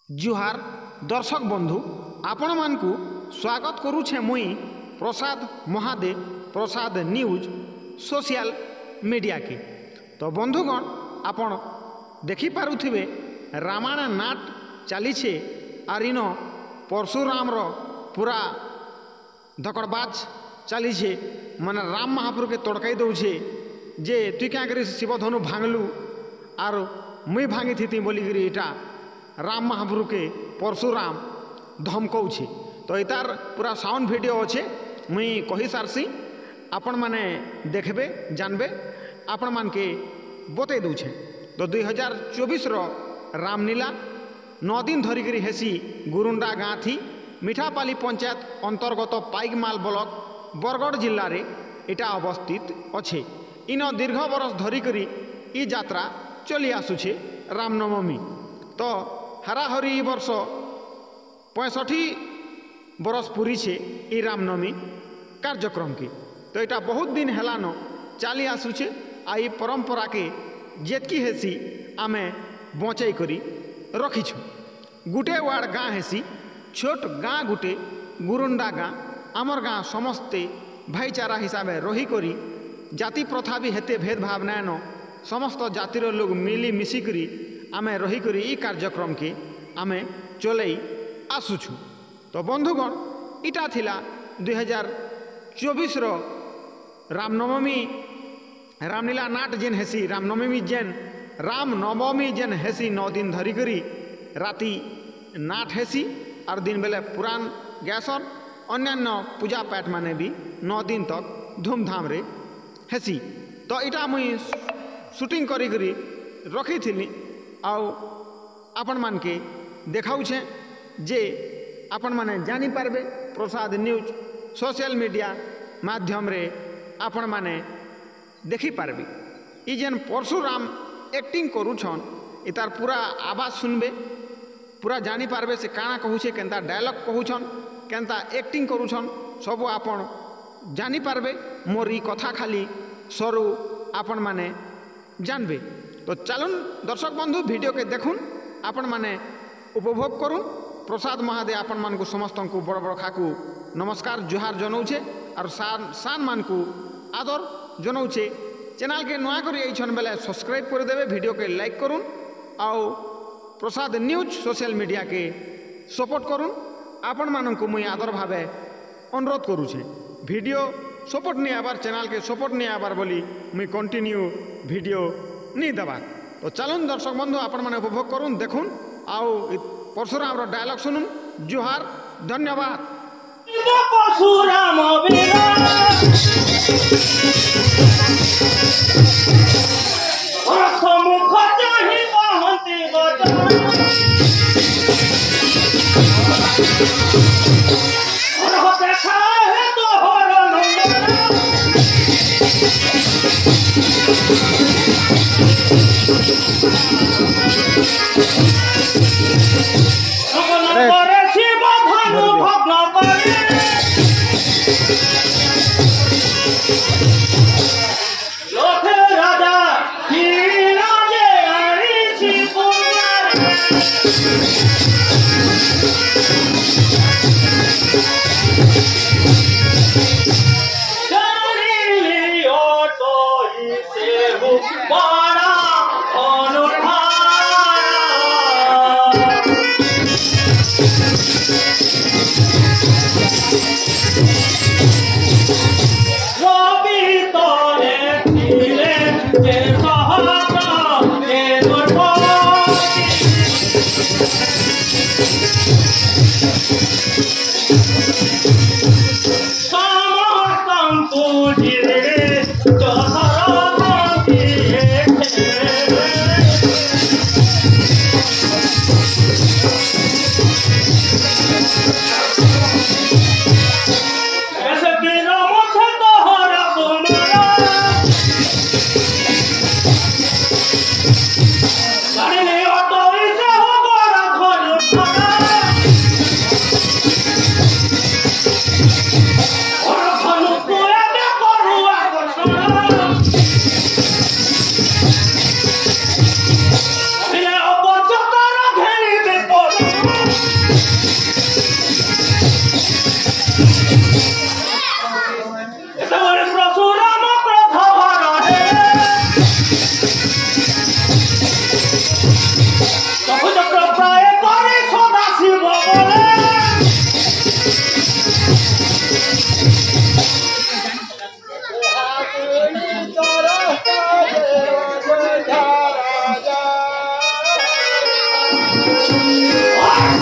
जुहार दर्शक बंधु आपण मानकु स्वागत करुछे मुई प्रसाद महादे प्रसाद न्यूज सोशल मीडिया के। तो बंधुगण आपण देखि पारुथिबे रामायण नाट चलीछे आर इन परशुराम रो पूरा धकड़बाज चलीछे माने राम महाप्रभु के तड़काई दौछे जे तुई क्या करी शिवधनु भांगलु आर मुई भांगी थी बोलिकी इटा राम महाप्रभु के परशुराम धमकाउछे। तो इतार पूरा साउंड वीडियो अच्छे मुई कही सारसी आपण माने देखबे जानबे आपण मान के बतई दूछे। तो 2024 रो रामलीला 9 दिन धरिकी हेसी गुरुंडा गाँ थी मिठापाली पंचायत अंतर्गत पाइकमाल ब्लॉक बरगढ़ जिल्ला रे इटा अवस्थित अच्छे। इन दीर्घ बरस धरिकी ई यात्रा चली आसुछे रामनवमी। तो हाराहरी वर्ष 65 बरस पूरी छे ई रामनवमी कार्यक्रम के। तो यहाँ बहुत दिन हेलान चली आसुछे आई परंपरा के जेतकी हेसी आमे बचाई करी रखीछु। गुटे वार्ड गाँ हेसी छोट गाँ गुटे गुरुंडा गाँ आमर गाँ समस्ते भाईचारा हिसाब से रही करी जाति प्रथा भी हेते भेदभाव नायन समस्त जातिर लोग मिली मिसिकरी आमे रही करी ई कार्यक्रम के आमे चलई आसुछु। तो बंधुगण इटा थिला 2024 रो रामनवमी रामलीला नाट जेन हेसी रामनवमी जेन रामनवमी जेन हेसी 9 दिन धरिकी राति नाट हेसी और दिन बेले पुराण गैसर अन्यान्य पूजा पाठ माने भी 9 दिन तक धूमधाम रे हेसी। तो इटा मुई शूटिंग करी रखी थी आउ आपण मान के देखाऊछे जे आपण माने जानी पारबे प्रसाद न्यूज सोशल मीडिया माध्यम रे आपण माने देखी पारबे। ई जेन परशुराम एक्टिंग करूछन इतार पूरा आवाज सुनबे पूरा जानी पारबे से काना कहूछे केनता डायलॉग कहूछन केनता एक्टिंग करूछन सब आपण जानी पारबे। मोर ई कथा खाली सरू आपण माने जानबे। तो चलुन दर्शक बंधु वीडियो के देखुन आपण माने उपभोग करुन। प्रसाद महादे आपण मान को समस्त को बड़ बड़ खाकू नमस्कार जुहार जनौछे और सान मान को आदर जनौछे। चैनल के नया करी आइछन बेले सब्सक्राइब कर देबे वीडियो के लाइक करुन आउ प्रसाद न्यूज सोशल मीडिया के सपोर्ट करुन। आपण मान को मुई आदर भावे अनुरोध करुछे वीडियो सपोर्ट नहीं आबार चैनल के सपोर्ट नहीं आबार बोली मुई कंटिन्यू वीडियो नहीं देवार। तो चलुन दर्शक बंधु आपण माने उपभोग करुन देखुन आउ परशुराम रो डायलॉग सुनुन। जुहार धन्यवाद। Parshuram Come on, Oh,